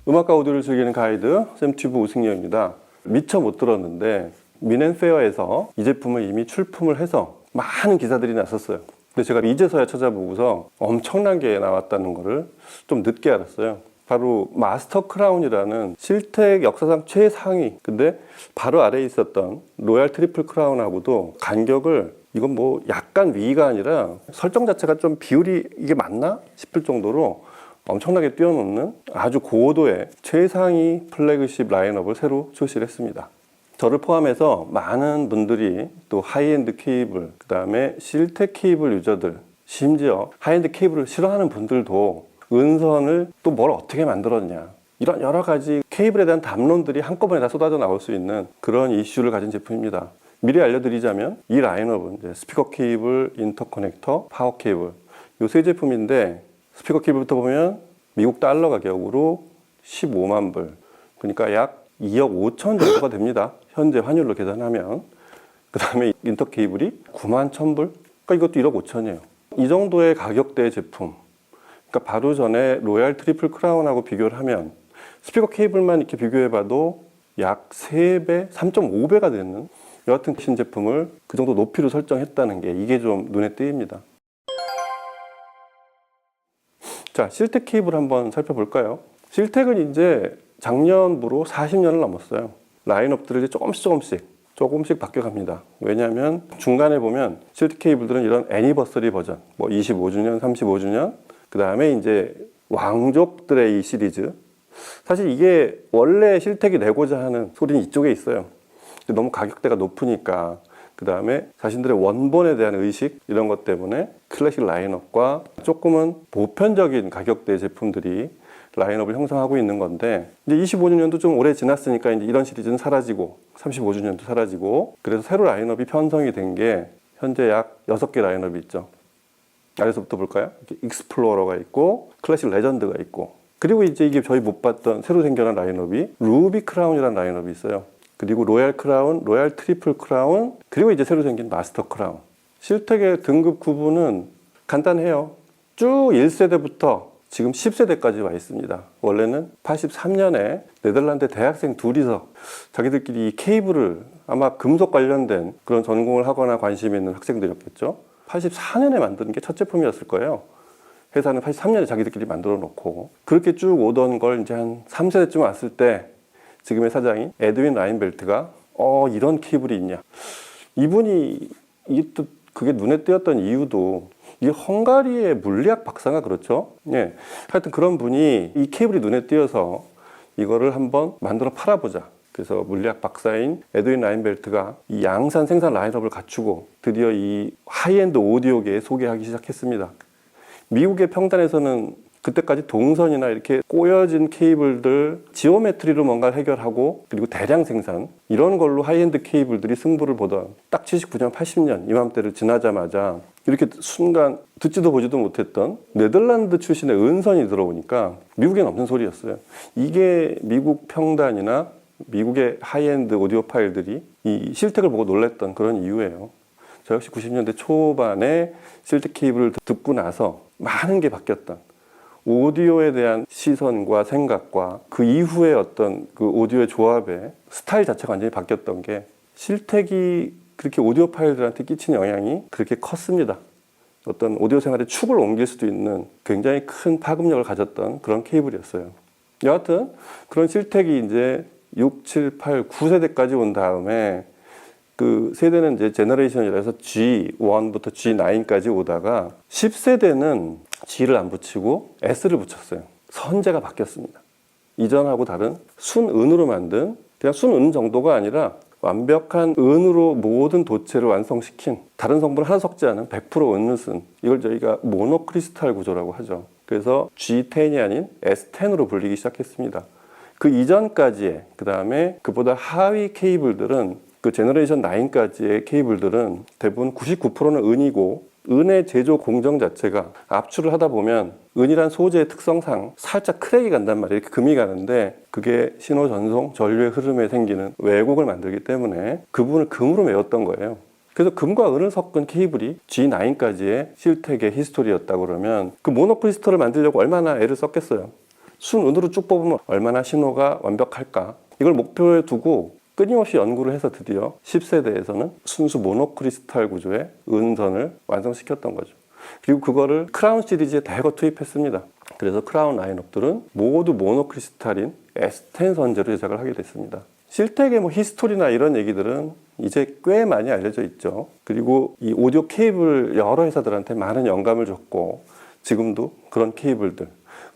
음악과 오디오를 즐기는 가이드 샘튜브 우승여입니다. 미처 못 들었는데 미넨페어에서 이 제품을 이미 출품을 해서 많은 기사들이 났었어요. 근데 제가 이제서야 찾아보고서 엄청난 게 나왔다는 거를 좀 늦게 알았어요. 바로 마스터 크라운이라는 실텍 역사상 최상위, 근데 바로 아래에 있었던 로얄 트리플 크라운하고도 간격을, 이건 뭐 약간 위가 아니라 설정 자체가 좀 비율이 이게 맞나 싶을 정도로 엄청나게 뛰어넘는 아주 고도의 최상위 플래그십 라인업을 새로 출시를 했습니다. 저를 포함해서 많은 분들이 또 하이엔드 케이블, 그 다음에 실텍 케이블 유저들, 심지어 하이엔드 케이블을 싫어하는 분들도 은선을 또 뭘 어떻게 만들었냐, 이런 여러 가지 케이블에 대한 담론들이 한꺼번에 다 쏟아져 나올 수 있는 그런 이슈를 가진 제품입니다. 미리 알려드리자면 이 라인업은 이제 스피커 케이블, 인터커넥터, 파워 케이블, 이 세 제품인데, 스피커 케이블부터 보면 미국 달러 가격으로 15만 불, 그러니까 약 2억 5천 정도가 됩니다. 현재 환율로 계산하면. 그 다음에 인터 케이블이 9만 1천 불, 그러니까 이것도 1억 5천이에요. 이 정도의 가격대의 제품, 그러니까 바로 전에 로얄 트리플 크라운하고 비교를 하면 스피커 케이블만 이렇게 비교해봐도 약 3배, 3.5배가 되는 여하튼 신제품을 그 정도 높이로 설정했다는 게, 이게 좀 눈에 띄입니다. 자, 실텍 케이블 한번 살펴볼까요? 실텍은 이제 작년부로 40년을 넘었어요. 라인업들을 이제 조금씩 바뀌어갑니다. 왜냐하면 중간에 보면 실텍 케이블들은 이런 애니버서리 버전, 뭐 25주년, 35주년, 그 다음에 이제 왕족들의 이 시리즈. 사실 이게 원래 실텍이 내고자 하는 소리는 이쪽에 있어요. 너무 가격대가 높으니까, 그 다음에 자신들의 원본에 대한 의식, 이런 것 때문에 클래식 라인업과 조금은 보편적인 가격대 제품들이 라인업을 형성하고 있는 건데, 이제 25주년도 좀 오래 지났으니까 이제 이런 시리즈는 사라지고 35주년도 사라지고, 그래서 새로 라인업이 편성이 된 게 현재 약 6개 라인업이 있죠. 아래서부터 볼까요? 익스플로러가 있고 클래식 레전드가 있고, 그리고 이제 이게 저희 못 봤던 새로 생겨난 라인업이 루비 크라운이라는 라인업이 있어요. 그리고 로얄 크라운, 로얄 트리플 크라운, 그리고 이제 새로 생긴 마스터 크라운. 실텍의 등급 구분은 간단해요. 쭉 1세대부터 지금 10세대까지 와 있습니다. 원래는 83년에 네덜란드 대학생 둘이서 자기들끼리 이 케이블을, 아마 금속 관련된 그런 전공을 하거나 관심이 있는 학생들이었겠죠. 84년에 만든 게 첫 제품이었을 거예요. 회사는 83년에 자기들끼리 만들어 놓고, 그렇게 쭉 오던 걸 이제 한 3세대쯤 왔을 때 지금의 사장인 에드윈 라인벨트가 이런 케이블이 있냐. 이분이 그게 눈에 띄었던 이유도, 이게 헝가리의 물리학 박사가 그렇죠. 예. 하여튼 그런 분이 이 케이블이 눈에 띄어서 이거를 한번 만들어 팔아보자. 그래서 물리학 박사인 에드윈 라인벨트가 이 양산 생산 라인업을 갖추고 드디어 이 하이엔드 오디오계에 소개하기 시작했습니다. 미국의 평단에서는 그때까지 동선이나 이렇게 꼬여진 케이블들 지오메트리로 뭔가를 해결하고, 그리고 대량 생산, 이런 걸로 하이엔드 케이블들이 승부를 보던 딱 79년, 80년 이맘때를 지나자마자 이렇게 순간 듣지도 보지도 못했던 네덜란드 출신의 은선이 들어오니까 미국엔 없는 소리였어요. 이게 미국 평단이나 미국의 하이엔드 오디오 파일들이 이 실텍을 보고 놀랬던 그런 이유예요. 저 역시 90년대 초반에 실텍 케이블을 듣고 나서 많은 게 바뀌었던, 오디오에 대한 시선과 생각과 그 이후에 어떤 그 오디오의 조합의 스타일 자체가 완전히 바뀌었던 게, 실텍이 그렇게 오디오 파일들한테 끼친 영향이 그렇게 컸습니다. 어떤 오디오 생활의 축을 옮길 수도 있는 굉장히 큰 파급력을 가졌던 그런 케이블이었어요. 여하튼 그런 실텍이 이제 6, 7, 8, 9세대까지 온 다음에, 그 세대는 이제 제너레이션이라서 G1부터 G9까지 오다가 10세대는 G를 안 붙이고 S를 붙였어요. 선재가 바뀌었습니다. 이전하고 다른 순은으로 만든, 그냥 순은 정도가 아니라 완벽한 은으로 모든 도체를 완성시킨, 다른 성분을 하나 섞지 않은 100% 은을 쓴, 이걸 저희가 모노크리스탈 구조라고 하죠. 그래서 G10이 아닌 S10으로 불리기 시작했습니다. 그 이전까지의, 그 다음에 그보다 하위 케이블들은, 그 제너레이션 9까지의 케이블들은 대부분 99%는 은이고, 은의 제조 공정 자체가 압출을 하다 보면 은이란 소재의 특성상 살짝 크랙이 간단 말이에요. 이렇게 금이 가는데, 그게 신호 전송, 전류의 흐름에 생기는 왜곡을 만들기 때문에 그 부분을 금으로 메웠던 거예요. 그래서 금과 은을 섞은 케이블이 G9까지의 실텍의 히스토리였다고 그러면, 그 모노크리스털을 만들려고 얼마나 애를 썼겠어요. 순운으로 쭉 뽑으면 얼마나 신호가 완벽할까? 이걸 목표에 두고 끊임없이 연구를 해서 드디어 10세대에서는 순수 모노크리스탈 구조의 은선을 완성시켰던 거죠. 그리고 그거를 크라운 시리즈에 대거 투입했습니다. 그래서 크라운 라인업들은 모두 모노크리스탈인 S10 선재로 제작을 하게 됐습니다. 실텍의 히스토리나 이런 얘기들은 이제 꽤 많이 알려져 있죠. 그리고 이 오디오 케이블 여러 회사들한테 많은 영감을 줬고, 지금도 그런 케이블들,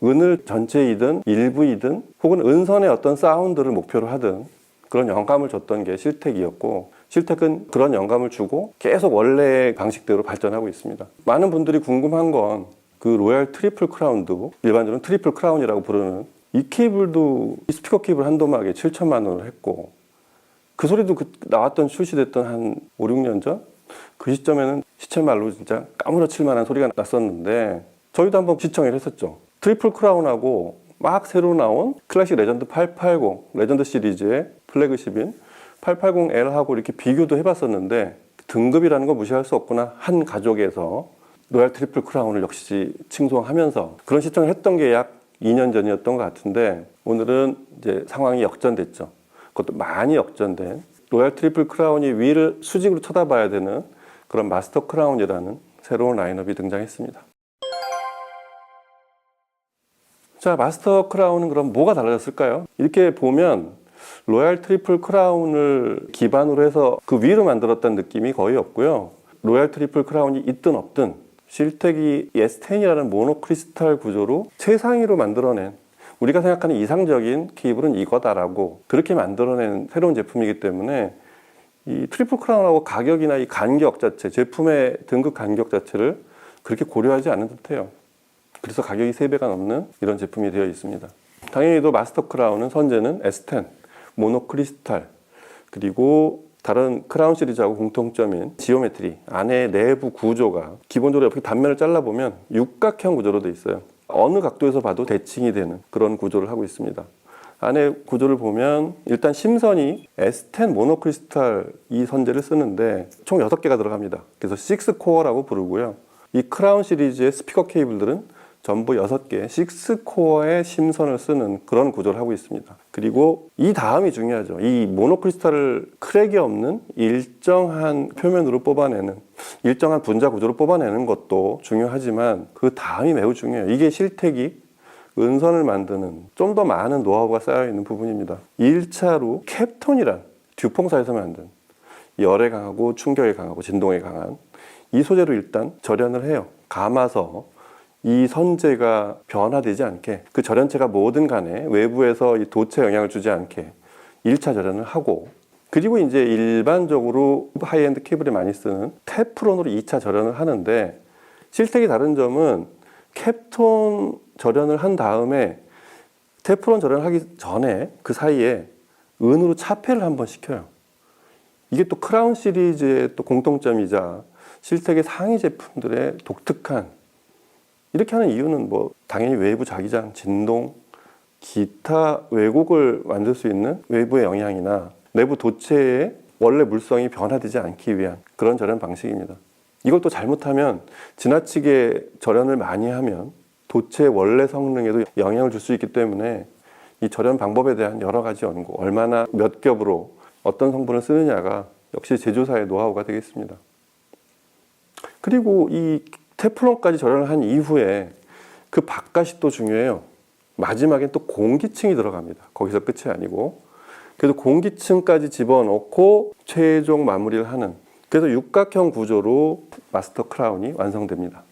은을 전체이든 일부이든 혹은 은선의 어떤 사운드를 목표로 하든 그런 영감을 줬던 게 실텍이었고, 실텍은 그런 영감을 주고 계속 원래의 방식대로 발전하고 있습니다. 많은 분들이 궁금한 건 그 로얄 트리플 크라운도 일반적으로 트리플 크라운이라고 부르는 이 케이블도 스피커 케이블 한 도막에 7천만 원을 했고, 그 소리도 나왔던 출시됐던 한 5, 6년 전? 그 시점에는 시체말로 진짜 까무러칠 만한 소리가 났었는데 저희도 한번 시청을 했었죠. 트리플 크라운하고 막 새로 나온 클래식 레전드 880, 레전드 시리즈의 플래그십인 880L하고 이렇게 비교도 해봤었는데 등급이라는 거 무시할 수 없구나. 한 가족에서 로얄 트리플 크라운을 역시 칭송하면서 그런 시청을 했던 게 약 2년 전이었던 것 같은데, 오늘은 이제 상황이 역전됐죠. 그것도 많이 역전된 로얄 트리플 크라운이 위를 수직으로 쳐다봐야 되는 그런 마스터 크라운이라는 새로운 라인업이 등장했습니다. 자, 마스터 크라운은 그럼 뭐가 달라졌을까요? 이렇게 보면 로얄 트리플 크라운을 기반으로 해서 그 위로 만들었다는 느낌이 거의 없고요. 로얄 트리플 크라운이 있든 없든 실텍이 S10이라는 모노크리스탈 구조로 최상위로 만들어낸, 우리가 생각하는 이상적인 케이블은 이거다라고 그렇게 만들어낸 새로운 제품이기 때문에 이 트리플 크라운하고 가격이나 이 간격 자체, 제품의 등급 간격 자체를 그렇게 고려하지 않은 듯해요. 그래서 가격이 3배가 넘는 이런 제품이 되어 있습니다. 당연히도 마스터 크라운은 선재는 S10, 모노크리스탈, 그리고 다른 크라운 시리즈하고 공통점인 지오메트리, 안에 내부 구조가 기본적으로 이렇게 단면을 잘라보면 육각형 구조로 되어 있어요. 어느 각도에서 봐도 대칭이 되는 그런 구조를 하고 있습니다. 안에 구조를 보면 일단 심선이 S10 모노크리스탈 이 선재를 쓰는데 총 6개가 들어갑니다. 그래서 6코어라고 부르고요. 이 크라운 시리즈의 스피커 케이블들은 전부 6개 6코어의 심선을 쓰는 그런 구조를 하고 있습니다. 그리고 이 다음이 중요하죠. 이 모노크리스탈을 크랙이 없는 일정한 표면으로 뽑아내는, 일정한 분자 구조로 뽑아내는 것도 중요하지만 그 다음이 매우 중요해요. 이게 실텍이 은선을 만드는 좀 더 많은 노하우가 쌓여있는 부분입니다. 1차로 캡톤이란 듀퐁사에서 만든 열에 강하고 충격에 강하고 진동에 강한 이 소재로 일단 절연을 해요. 감아서 이 선재가 변화되지 않게, 그 절연체가 뭐든 간에 외부에서 이 도체에 영향을 주지 않게 1차 절연을 하고, 그리고 이제 일반적으로 하이엔드 케이블에 많이 쓰는 테프론으로 2차 절연을 하는데, 실텍이 다른 점은 캡톤 절연을 한 다음에 테프론 절연을 하기 전에 그 사이에 은으로 차폐를 한번 시켜요. 이게 또 크라운 시리즈의 또 공통점이자 실텍의 상위 제품들의 독특한, 이렇게 하는 이유는 당연히 외부 자기장, 진동, 기타 왜곡을 만들 수 있는 외부의 영향이나 내부 도체의 원래 물성이 변화되지 않기 위한 그런 절연 방식입니다. 이걸 또 잘못하면, 지나치게 절연을 많이 하면 도체의 원래 성능에도 영향을 줄 수 있기 때문에 이 절연 방법에 대한 여러 가지 연구, 얼마나 몇 겹으로 어떤 성분을 쓰느냐가 역시 제조사의 노하우가 되겠습니다. 그리고 이 테플론까지 절연을 한 이후에 그 바깥이 또 중요해요. 마지막엔 또 공기층이 들어갑니다. 거기서 끝이 아니고. 그래서 공기층까지 집어넣고 최종 마무리를 하는, 그래서 육각형 구조로 마스터 크라운이 완성됩니다.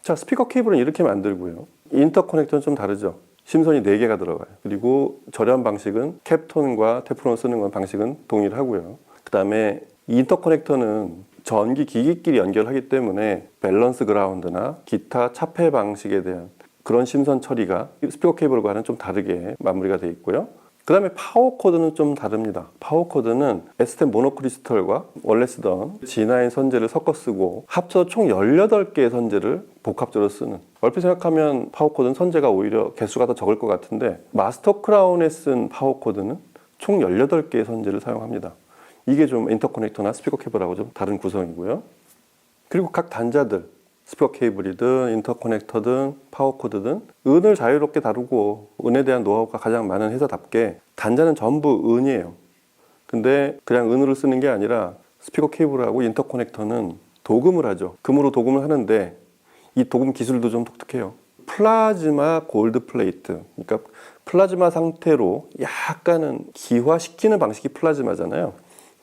자, 스피커 케이블은 이렇게 만들고요. 인터커넥터는 좀 다르죠. 심선이 4개가 들어가요. 그리고 절연 방식은 캡톤과 테프론 쓰는 건 방식은 동일하고요. 그 다음에 인터커넥터는 전기 기기끼리 연결하기 때문에 밸런스 그라운드나 기타 차폐 방식에 대한 그런 심선 처리가 스피커 케이블과는 좀 다르게 마무리가 되어 있고요. 그 다음에 파워 코드는 좀 다릅니다. 파워 코드는 S10 모노크리스탈과 원래 쓰던 G9 선재를 섞어 쓰고 합쳐 총 18개의 선재를 복합적으로 쓰는, 얼핏 생각하면 파워 코드는 선재가 오히려 개수가 더 적을 것 같은데, 마스터 크라운에 쓴 파워 코드는 총 18개의 선재를 사용합니다. 이게 좀 인터커넥터나 스피커 케이블하고 좀 다른 구성이고요. 그리고 각 단자들 스피커 케이블이든 인터커넥터든 파워코드든 은을 자유롭게 다루고 은에 대한 노하우가 가장 많은 회사답게 단자는 전부 은이에요. 근데 그냥 은으로 쓰는 게 아니라 스피커 케이블하고 인터커넥터는 도금을 하죠. 금으로 도금을 하는데 이 도금 기술도 좀 독특해요. 플라즈마 골드 플레이트, 그러니까 플라즈마 상태로 약간은 기화시키는 방식이 플라즈마잖아요.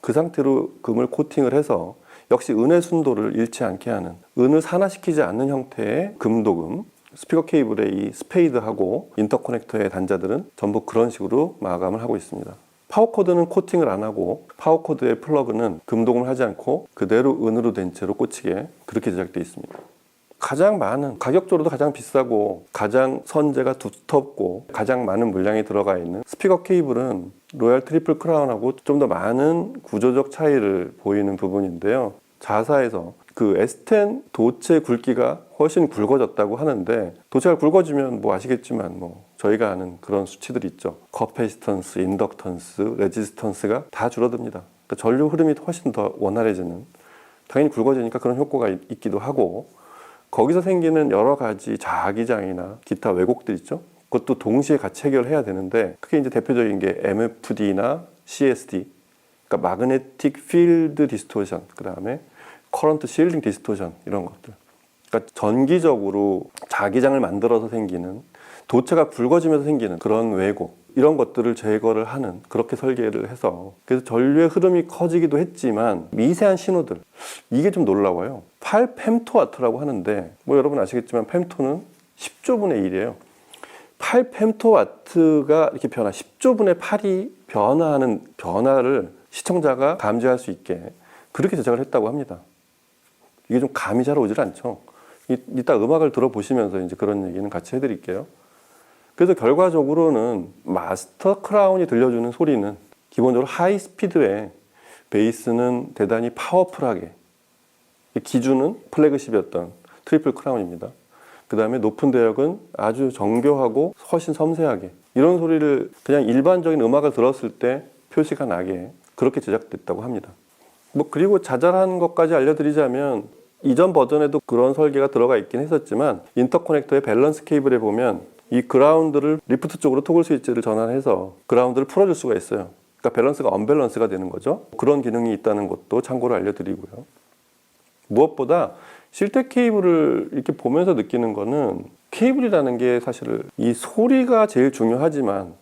그 상태로 금을 코팅을 해서 역시 은의 순도를 잃지 않게 하는, 은을 산화시키지 않는 형태의 금도금, 스피커 케이블의 이 스페이드하고 인터커넥터의 단자들은 전부 그런 식으로 마감을 하고 있습니다. 파워코드는 코팅을 안 하고 파워코드의 플러그는 금도금을 하지 않고 그대로 은으로 된 채로 꽂히게 그렇게 제작되어 있습니다. 가장 많은, 가격적으로도 가장 비싸고 가장 선재가 두텁고 가장 많은 물량이 들어가 있는 스피커 케이블은 로얄 트리플 크라운하고 좀 더 많은 구조적 차이를 보이는 부분인데요. 자사에서 그 S10 도체 굵기가 훨씬 굵어졌다고 하는데, 도체가 굵어지면 뭐 아시겠지만 뭐 저희가 아는 그런 수치들이 있죠. 커패시턴스, 인덕턴스, 레지스턴스가 다 줄어듭니다. 그러니까 전류 흐름이 훨씬 더 원활해지는, 당연히 굵어지니까 그런 효과가 있기도 하고, 거기서 생기는 여러 가지 자기장이나 기타 왜곡들 있죠. 그것도 동시에 같이 해결해야 되는데, 그게 이제 대표적인 게 MFD나 CSD, 그러니까 마그네틱 필드 디스토션, 그 다음에 커런트 실딩 디스토션, 이런 것들. 그러니까 전기적으로 자기장을 만들어서 생기는, 도체가 굵어지면서 생기는 그런 왜곡, 이런 것들을 제거를 하는, 그렇게 설계를 해서, 그래서 전류의 흐름이 커지기도 했지만 미세한 신호들, 이게 좀 놀라워요. 8펨토와트라고 하는데, 뭐 여러분 아시겠지만 펨토는 10조분의 1이에요. 8펨토와트가 이렇게 10조분의 8이 변화하는 변화를 시청자가 감지할 수 있게 그렇게 제작을 했다고 합니다. 이게 좀 감이 잘 오질 않죠. 이따 음악을 들어보시면서 이제 그런 얘기는 같이 해드릴게요. 그래서 결과적으로는 마스터 크라운이 들려주는 소리는 기본적으로 하이 스피드에, 베이스는 대단히 파워풀하게, 기준은 플래그십이었던 트리플 크라운입니다. 그 다음에 높은 대역은 아주 정교하고 훨씬 섬세하게, 이런 소리를 그냥 일반적인 음악을 들었을 때 표시가 나게 그렇게 제작됐다고 합니다. 뭐 그리고 자잘한 것까지 알려드리자면, 이전 버전에도 그런 설계가 들어가 있긴 했었지만 인터커넥터의 밸런스 케이블에 보면 이 그라운드를 리프트 쪽으로 토글 스위치를 전환해서 그라운드를 풀어줄 수가 있어요. 그러니까 밸런스가 언밸런스가 되는 거죠. 그런 기능이 있다는 것도 참고로 알려드리고요. 무엇보다 실태 케이블을 이렇게 보면서 느끼는 거는, 케이블이라는 게 사실 이 소리가 제일 중요하지만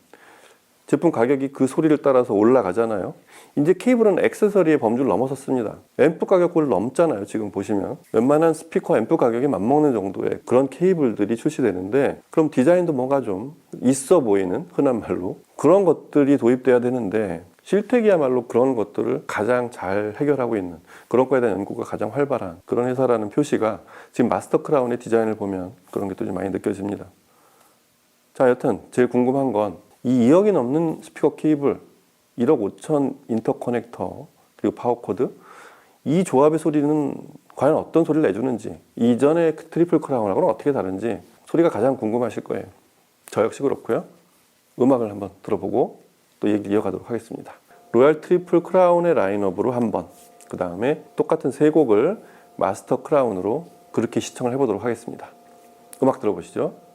제품 가격이 그 소리를 따라서 올라가잖아요. 이제 케이블은 액세서리의 범주를 넘어섰습니다. 앰프 가격을 넘잖아요. 지금 보시면 웬만한 스피커 앰프 가격에 맞먹는 정도의 그런 케이블들이 출시되는데, 그럼 디자인도 뭔가 좀 있어 보이는, 흔한 말로 그런 것들이 도입돼야 되는데, 실텍이야말로 그런 것들을 가장 잘 해결하고 있는, 그런 거에 대한 연구가 가장 활발한 그런 회사라는 표시가 지금 마스터 크라운의 디자인을 보면 그런 게 또 좀 많이 느껴집니다. 자, 여튼 제일 궁금한 건 이 2억이 넘는 스피커 케이블, 1억 5천 인터커넥터, 그리고 파워코드, 이 조합의 소리는 과연 어떤 소리를 내주는지, 이전의 트리플 크라운하고는 어떻게 다른지 소리가 가장 궁금하실 거예요. 저 역시 그렇고요. 음악을 한번 들어보고 또 얘기를 이어가도록 하겠습니다. 로얄 트리플 크라운의 라인업으로 한번, 그 다음에 똑같은 세 곡을 마스터 크라운으로 그렇게 시청을 해보도록 하겠습니다. 음악 들어보시죠.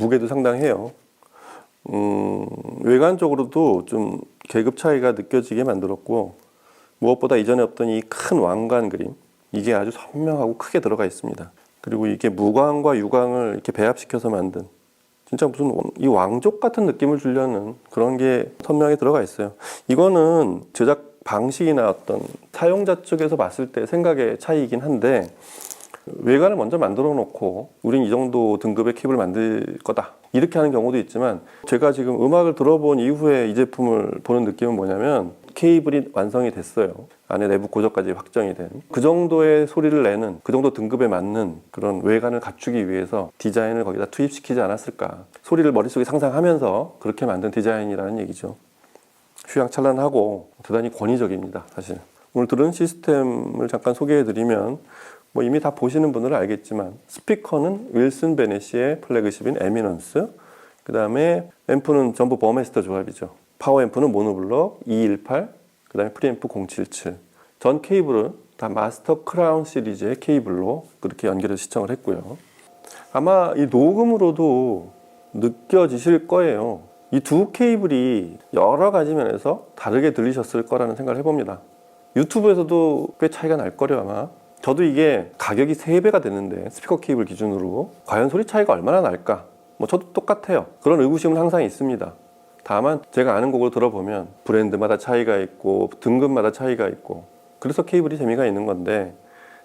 무게도 상당해요. 외관적으로도 좀 계급 차이가 느껴지게 만들었고, 무엇보다 이전에 없던 이 큰 왕관 그림, 이게 아주 선명하고 크게 들어가 있습니다. 그리고 이게 무광과 유광을 이렇게 배합시켜서 만든, 진짜 무슨 이 왕족 같은 느낌을 주려는 그런 게 선명하게 들어가 있어요. 이거는 제작 방식이나 어떤 사용자 쪽에서 봤을 때 생각의 차이이긴 한데, 외관을 먼저 만들어 놓고 우린 이 정도 등급의 케이블을 만들 거다 이렇게 하는 경우도 있지만, 제가 지금 음악을 들어본 이후에 이 제품을 보는 느낌은 뭐냐면, 케이블이 완성이 됐어요. 안에 내부 고정까지 확정이 된 그 정도의 소리를 내는, 그 정도 등급에 맞는 그런 외관을 갖추기 위해서 디자인을 거기다 투입시키지 않았을까. 소리를 머릿속에 상상하면서 그렇게 만든 디자인이라는 얘기죠. 휘황찬란하고 대단히 권위적입니다. 사실 오늘 들은 시스템을 잠깐 소개해드리면, 뭐 이미 다 보시는 분들은 알겠지만, 스피커는 윌슨 베넷의 플래그십인 에미넌스, 그 다음에 앰프는 전부 버메스터 조합이죠. 파워 앰프는 모노블럭 218, 그 다음에 프리앰프 077. 전 케이블은 다 마스터 크라운 시리즈의 케이블로 그렇게 연결해서 시청을 했고요. 아마 이 녹음으로도 느껴지실 거예요. 이 두 케이블이 여러 가지 면에서 다르게 들리셨을 거라는 생각을 해봅니다. 유튜브에서도 꽤 차이가 날 거래요, 아마. 저도 이게 가격이 3배가 됐는데, 스피커 케이블 기준으로 과연 소리 차이가 얼마나 날까? 뭐 저도 똑같아요. 그런 의구심은 항상 있습니다. 다만 제가 아는 곡을 들어보면 브랜드마다 차이가 있고 등급마다 차이가 있고, 그래서 케이블이 재미가 있는 건데,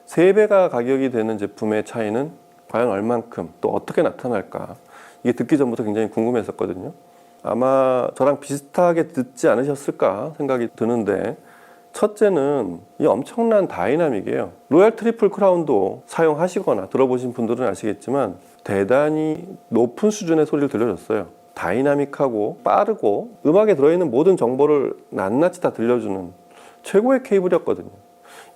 3배가 가격이 되는 제품의 차이는 과연 얼만큼, 또 어떻게 나타날까, 이게 듣기 전부터 굉장히 궁금했었거든요. 아마 저랑 비슷하게 듣지 않으셨을까 생각이 드는데, 첫째는 이 엄청난 다이나믹이에요. 로얄 트리플 크라운도 사용하시거나 들어보신 분들은 아시겠지만, 대단히 높은 수준의 소리를 들려줬어요. 다이나믹하고 빠르고 음악에 들어있는 모든 정보를 낱낱이 다 들려주는 최고의 케이블이었거든요.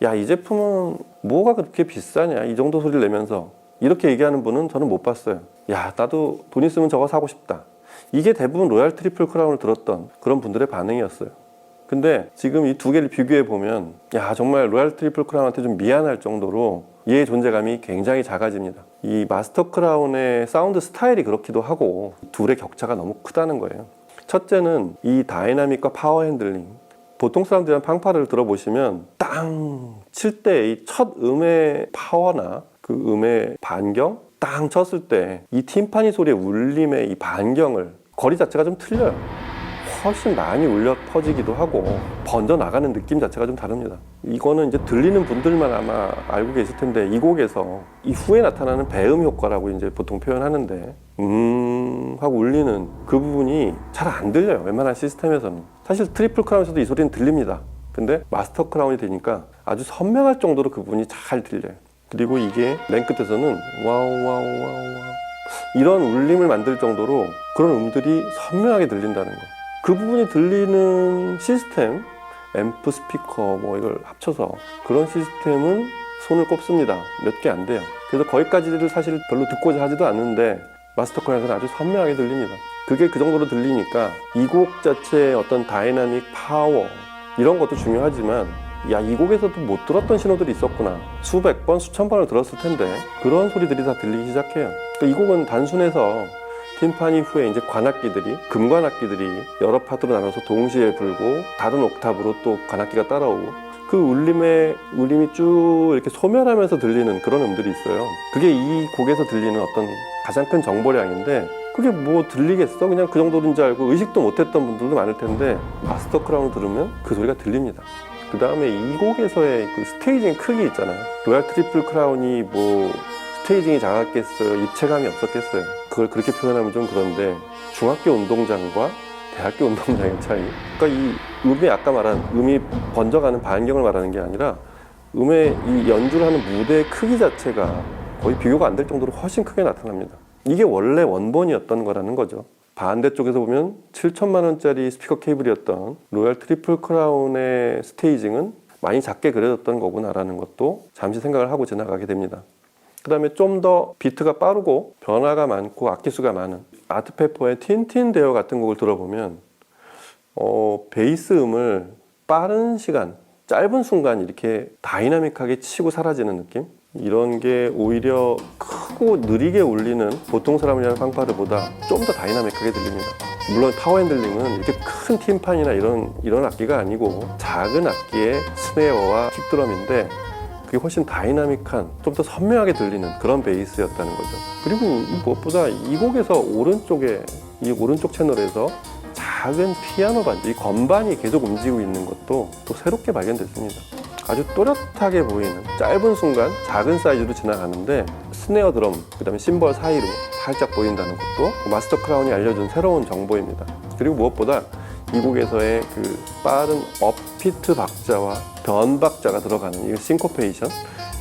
야, 이 제품은 뭐가 그렇게 비싸냐, 이 정도 소리를 내면서, 이렇게 얘기하는 분은 저는 못 봤어요. 야, 나도 돈 있으면 저거 사고 싶다. 이게 대부분 로얄 트리플 크라운을 들었던 그런 분들의 반응이었어요. 근데 지금 이 두 개를 비교해 보면, 야, 정말 로얄 트리플 크라운한테 좀 미안할 정도로 얘의 존재감이 굉장히 작아집니다. 이 마스터 크라운의 사운드 스타일이 그렇기도 하고, 둘의 격차가 너무 크다는 거예요. 첫째는 이 다이나믹과 파워 핸들링. 보통 사람들이랑 팡파를 들어보시면 땅 칠 때 이 첫 음의 파워나 그 음의 반경, 땅 쳤을 때 이 팀파니 소리의 울림의 이 반경을, 거리 자체가 좀 틀려요. 훨씬 많이 울려 퍼지기도 하고 번져 나가는 느낌 자체가 좀 다릅니다. 이거는 이제 들리는 분들만 아마 알고 계실 텐데, 이 곡에서 이 후에 나타나는 배음 효과라고 이제 보통 표현하는데, 하고 울리는 그 부분이 잘 안 들려요, 웬만한 시스템에서는. 사실 트리플 크라운에서도 이 소리는 들립니다. 근데 마스터 크라운이 되니까 아주 선명할 정도로 그 부분이 잘 들려요. 그리고 이게 맨 끝에서는 와우 와우 와우 와우 이런 울림을 만들 정도로 그런 음들이 선명하게 들린다는 거. 그 부분이 들리는 시스템, 앰프, 스피커 뭐 이걸 합쳐서 그런 시스템은 손을 꼽습니다. 몇 개 안 돼요. 그래서 거기까지를 사실 별로 듣고자 하지도 않는데, 마스터 크라운에서는 아주 선명하게 들립니다. 그게 그 정도로 들리니까 이 곡 자체의 어떤 다이나믹, 파워 이런 것도 중요하지만, 야, 이 곡에서도 못 들었던 신호들이 있었구나, 수백 번, 수천 번을 들었을 텐데, 그런 소리들이 다 들리기 시작해요. 이 곡은 단순해서 팀파니 후에 이제 관악기들이, 금관악기들이 여러 파트로 나눠서 동시에 불고, 다른 옥탑으로 또 관악기가 따라오고, 그 울림이 쭉 이렇게 소멸하면서 들리는 그런 음들이 있어요. 그게 이 곡에서 들리는 어떤 가장 큰 정보량인데, 그게 뭐 들리겠어? 그냥 그 정도인 줄 알고 의식도 못했던 분들도 많을 텐데, 마스터 크라운 들으면 그 소리가 들립니다. 그 다음에 이 곡에서의 그 스테이징 크기 있잖아요. 로얄 트리플 크라운이 뭐 스테이징이 작았겠어요? 입체감이 없었겠어요? 그걸 그렇게 표현하면 좀 그런데, 중학교 운동장과 대학교 운동장의 차이. 그러니까 이 음이, 아까 말한 음이 번져가는 반경을 말하는 게 아니라, 음의 이 연주를 하는 무대의 크기 자체가 거의 비교가 안 될 정도로 훨씬 크게 나타납니다. 이게 원래 원본이었던 거라는 거죠. 반대쪽에서 보면 7천만 원짜리 스피커 케이블이었던 로얄 트리플 크라운의 스테이징은 많이 작게 그려졌던 거구나라는 것도 잠시 생각을 하고 지나가게 됩니다. 그 다음에 좀 더 비트가 빠르고 변화가 많고 악기수가 많은 아트페퍼의 틴틴 데어 같은 곡을 들어보면, 베이스 음을 빠른 시간, 짧은 순간 이렇게 다이나믹하게 치고 사라지는 느낌? 이런 게 오히려 크고 느리게 울리는 보통 사람이 하는 팡파르보다 좀 더 다이나믹하게 들립니다. 물론 타워 핸들링은 이렇게 큰 팀판이나 이런 악기가 아니고 작은 악기의 스네어와 킥드럼인데 그게 훨씬 다이나믹한, 좀 더 선명하게 들리는 그런 베이스였다는 거죠. 그리고 무엇보다 이 곡에서 이 오른쪽 채널에서 작은 피아노 반주, 이 건반이 계속 움직이고 있는 것도 또 새롭게 발견됐습니다. 아주 또렷하게 보이는, 짧은 순간 작은 사이즈로 지나가는데 스네어 드럼, 그 다음에 심벌 사이로 살짝 보인다는 것도 마스터 크라운이 알려준 새로운 정보입니다. 그리고 무엇보다 이 곡에서의 그 빠른 업비트 박자와 변 박자가 들어가는 이 싱코페이션,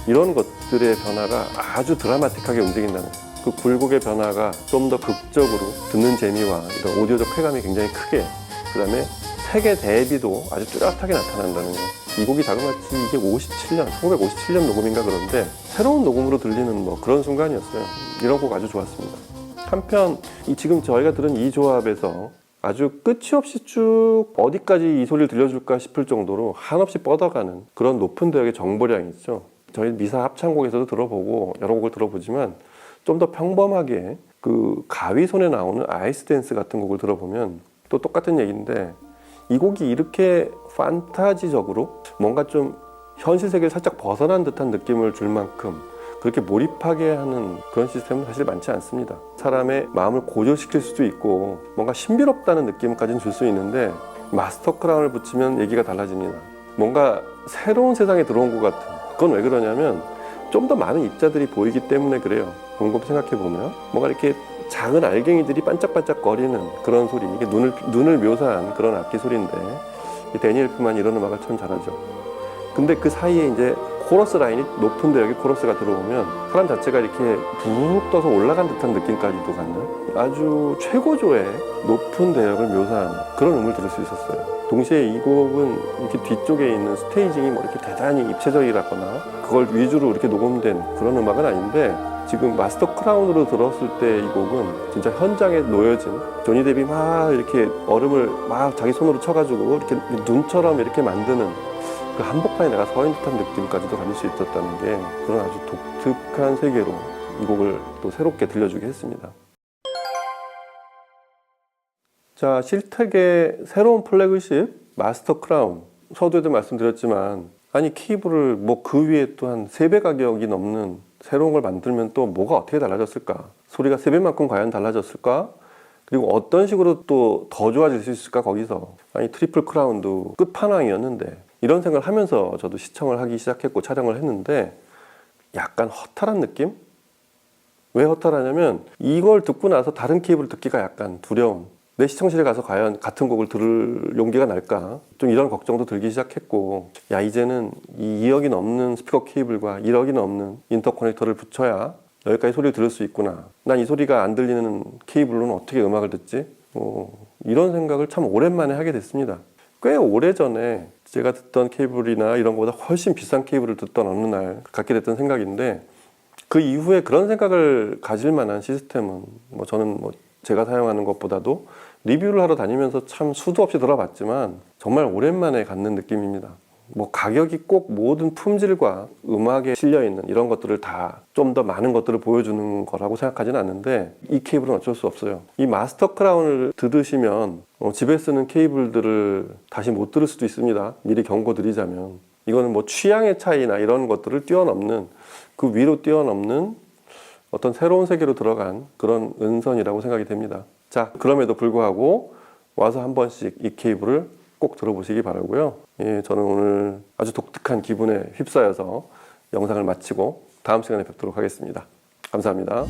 이런 것들의 변화가 아주 드라마틱하게 움직인다는, 그 굴곡의 변화가 좀 더 극적으로 듣는 재미와 이런 오디오적 쾌감이 굉장히 크게, 그 다음에 색의 대비도 아주 뚜렷하게 나타난다는 거. 이 곡이 자그마치 이게 1957년 녹음인가 그런데 새로운 녹음으로 들리는 뭐 그런 순간이었어요. 이런 곡 아주 좋았습니다. 한편 지금 저희가 들은 이 조합에서 아주 끝이 없이 쭉 어디까지 이 소리를 들려줄까 싶을 정도로 한없이 뻗어가는 그런 높은 대역의 정보량이 있죠. 저희 미사 합창곡에서도 들어보고 여러 곡을 들어보지만 좀 더 평범하게 그 가위 손에 나오는 아이스 댄스 같은 곡을 들어보면 또 똑같은 얘기인데, 이 곡이 이렇게 판타지적으로 뭔가 좀 현실 세계를 살짝 벗어난 듯한 느낌을 줄 만큼 그렇게 몰입하게 하는 그런 시스템은 사실 많지 않습니다. 사람의 마음을 고조시킬 수도 있고 뭔가 신비롭다는 느낌까지는 줄 수 있는데, 마스터 크라운을 붙이면 얘기가 달라집니다. 뭔가 새로운 세상에 들어온 것 같은. 그건 왜 그러냐면 좀 더 많은 입자들이 보이기 때문에 그래요. 곰곰 생각해보면 뭔가 이렇게 작은 알갱이들이 반짝반짝 거리는 그런 소리, 이게 눈을 묘사한 그런 악기 소리인데, 이 데니 엘프만이 이런 음악을 참 잘하죠. 근데 그 사이에 이제 코러스 라인이 높은 대역의 코러스가 들어오면 사람 자체가 이렇게 붕 떠서 올라간 듯한 느낌까지도 갖는 아주 최고조의 높은 대역을 묘사하는 그런 음을 들을 수 있었어요. 동시에 이 곡은 이렇게 뒤쪽에 있는 스테이징이 뭐 이렇게 대단히 입체적이라거나 그걸 위주로 이렇게 녹음된 그런 음악은 아닌데, 지금 마스터 크라운으로 들었을 때 이 곡은 진짜 현장에 놓여진 조니 뎁이 막 이렇게 얼음을 막 자기 손으로 쳐가지고 이렇게 눈처럼 이렇게 만드는 그 한복판에 내가 서 있는 듯한 느낌까지도 가질 수 있었다는 게 그런 아주 독특한 세계로 이 곡을 또 새롭게 들려주게 했습니다. 자, 실텍의 새로운 플래그십 마스터 크라운, 서두에도 말씀드렸지만 아니 키보를 뭐 그 위에 또 한 3배 가격이 넘는 새로운 걸 만들면 또 뭐가 어떻게 달라졌을까? 소리가 3배만큼 과연 달라졌을까? 그리고 어떤 식으로 또 더 좋아질 수 있을까 거기서? 아니 트리플 크라운도 끝판왕이었는데, 이런 생각을 하면서 저도 시청을 하기 시작했고 촬영을 했는데 약간 허탈한 느낌? 왜 허탈하냐면 이걸 듣고 나서 다른 케이블을 듣기가 약간 두려움. 내 시청실에 가서 과연 같은 곡을 들을 용기가 날까? 좀 이런 걱정도 들기 시작했고, 야 이제는 이 2억이 넘는 스피커 케이블과 1억이 넘는 인터커넥터를 붙여야 여기까지 소리를 들을 수 있구나. 난 이 소리가 안 들리는 케이블로는 어떻게 음악을 듣지? 이런 생각을 참 오랜만에 하게 됐습니다. 꽤 오래전에 제가 듣던 케이블이나 이런 것보다 훨씬 비싼 케이블을 듣던 어느 날 갖게 됐던 생각인데, 그 이후에 그런 생각을 가질 만한 시스템은 저는 제가 사용하는 것보다도 리뷰를 하러 다니면서 참 수도 없이 들어봤지만 정말 오랜만에 갖는 느낌입니다. 가격이 꼭 모든 품질과 음악에 실려있는 이런 것들을 다 좀 더 많은 것들을 보여주는 거라고 생각하지는 않는데, 이 케이블은 어쩔 수 없어요. 이 마스터 크라운을 들으시면 집에 쓰는 케이블들을 다시 못 들을 수도 있습니다. 미리 경고드리자면 이거는 취향의 차이나 이런 것들을 뛰어넘는, 그 위로 뛰어넘는 어떤 새로운 세계로 들어간 그런 은선이라고 생각이 됩니다. 자, 그럼에도 불구하고 와서 한 번씩 이 케이블을 꼭 들어보시기 바라고요. 예, 저는 오늘 아주 독특한 기분에 휩싸여서 영상을 마치고 다음 시간에 뵙도록 하겠습니다. 감사합니다.